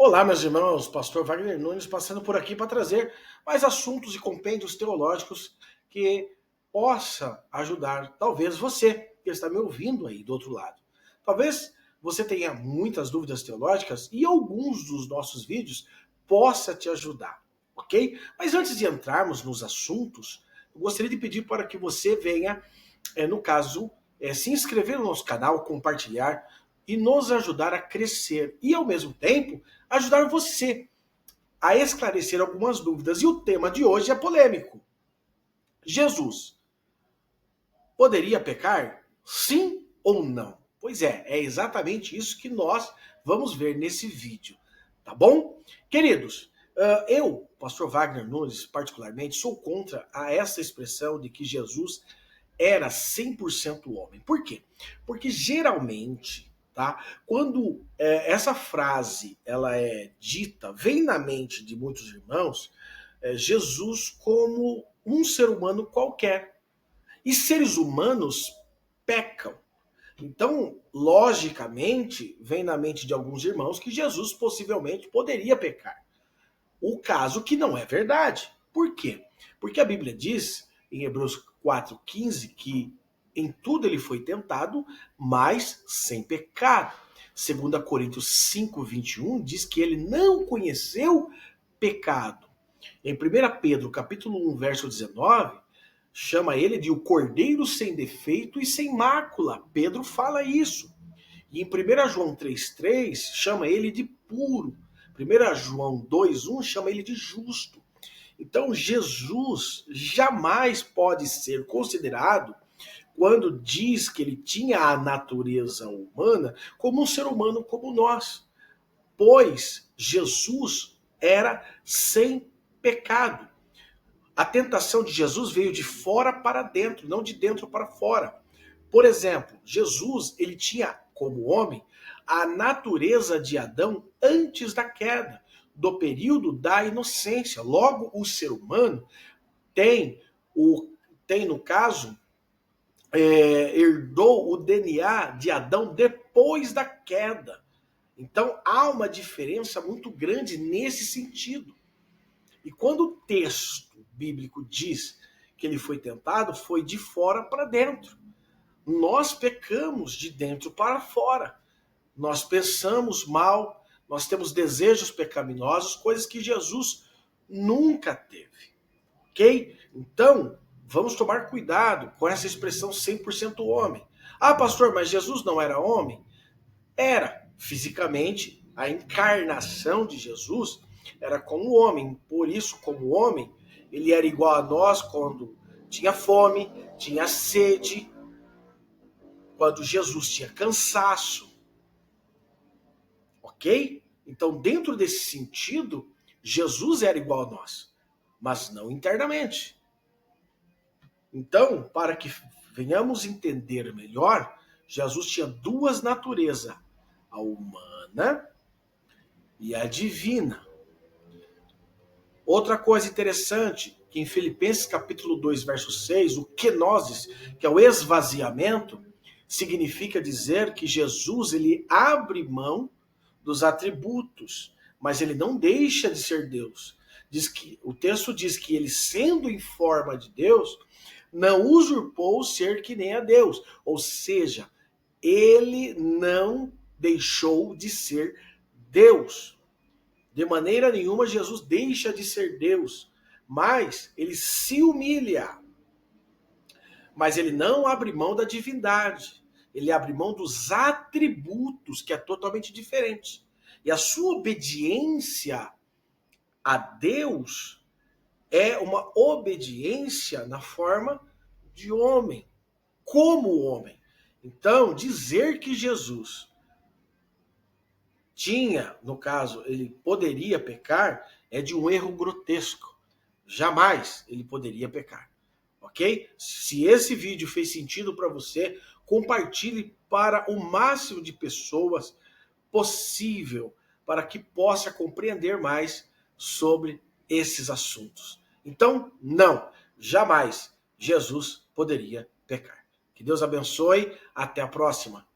Olá, meus irmãos, pastor Wagner Nunes passando por aqui para trazer mais assuntos e compêndios teológicos que possa ajudar, talvez você que está me ouvindo aí do outro lado. Talvez você tenha muitas dúvidas teológicas e alguns dos nossos vídeos possa te ajudar, ok? Mas antes de entrarmos nos assuntos, eu gostaria de pedir para que você venha, no caso, se inscrever no nosso canal, compartilhar e nos ajudar a crescer e, ao mesmo tempo, ajudar você a esclarecer algumas dúvidas. E o tema de hoje é polêmico. Jesus poderia pecar? Sim ou não? Pois é exatamente isso que nós vamos ver nesse vídeo, tá bom? Queridos, eu, pastor Wagner Nunes, particularmente, sou contra essa expressão de que Jesus era 100% homem. Por quê? Porque geralmente, tá, quando essa frase ela é dita, vem na mente de muitos irmãos Jesus como um ser humano qualquer. E seres humanos pecam. Então, logicamente, vem na mente de alguns irmãos que Jesus possivelmente poderia pecar. O caso que não é verdade. Por quê? Porque a Bíblia diz, em Hebreus 4,15, que em tudo ele foi tentado, mas sem pecado. 2 Coríntios 5,21 diz que ele não conheceu pecado. Em 1 Pedro, capítulo 1, verso 19, chama ele de o cordeiro sem defeito e sem mácula. Pedro fala isso. E em 1 João 3,3 chama ele de puro. 1 João 2,1 chama ele de justo. Então Jesus jamais pode ser considerado, quando diz que ele tinha a natureza humana, como um ser humano como nós. Pois Jesus era sem pecado. A tentação de Jesus veio de fora para dentro, não de dentro para fora. Por exemplo, Jesus, ele tinha como homem a natureza de Adão antes da queda, do período da inocência. Logo, o ser humano tem no caso, herdou o DNA de Adão depois da queda. Então, há uma diferença muito grande nesse sentido. E quando o texto bíblico diz que ele foi tentado, foi de fora para dentro. Nós pecamos de dentro para fora. Nós pensamos mal, nós temos desejos pecaminosos, coisas que Jesus nunca teve. Ok? Então, vamos tomar cuidado com essa expressão 100% homem. Ah, pastor, mas Jesus não era homem? Era. Fisicamente, a encarnação de Jesus era como homem. Por isso, como homem, ele era igual a nós quando tinha fome, tinha sede, quando Jesus tinha cansaço. Ok? Então, dentro desse sentido, Jesus era igual a nós, mas não internamente. Então, para que venhamos entender melhor, Jesus tinha duas naturezas, a humana e a divina. Outra coisa interessante, que em Filipenses capítulo 2, verso 6, o kenosis, que é o esvaziamento, significa dizer que Jesus ele abre mão dos atributos, mas ele não deixa de ser Deus. O texto diz que ele, sendo em forma de Deus, não usurpou o ser que nem a Deus. Ou seja, ele não deixou de ser Deus. De maneira nenhuma Jesus deixa de ser Deus, mas ele se humilha. Mas ele não abre mão da divindade. Ele abre mão dos atributos, que é totalmente diferente. E a sua obediência a Deus é uma obediência na forma de homem, como homem. Então, dizer que Jesus tinha, no caso, ele poderia pecar, é de um erro grotesco. Jamais ele poderia pecar. Ok? Se esse vídeo fez sentido para você, compartilhe para o máximo de pessoas possível, para que possa compreender mais sobre esses assuntos. Então, não, jamais Jesus poderia pecar. Que Deus abençoe, até a próxima.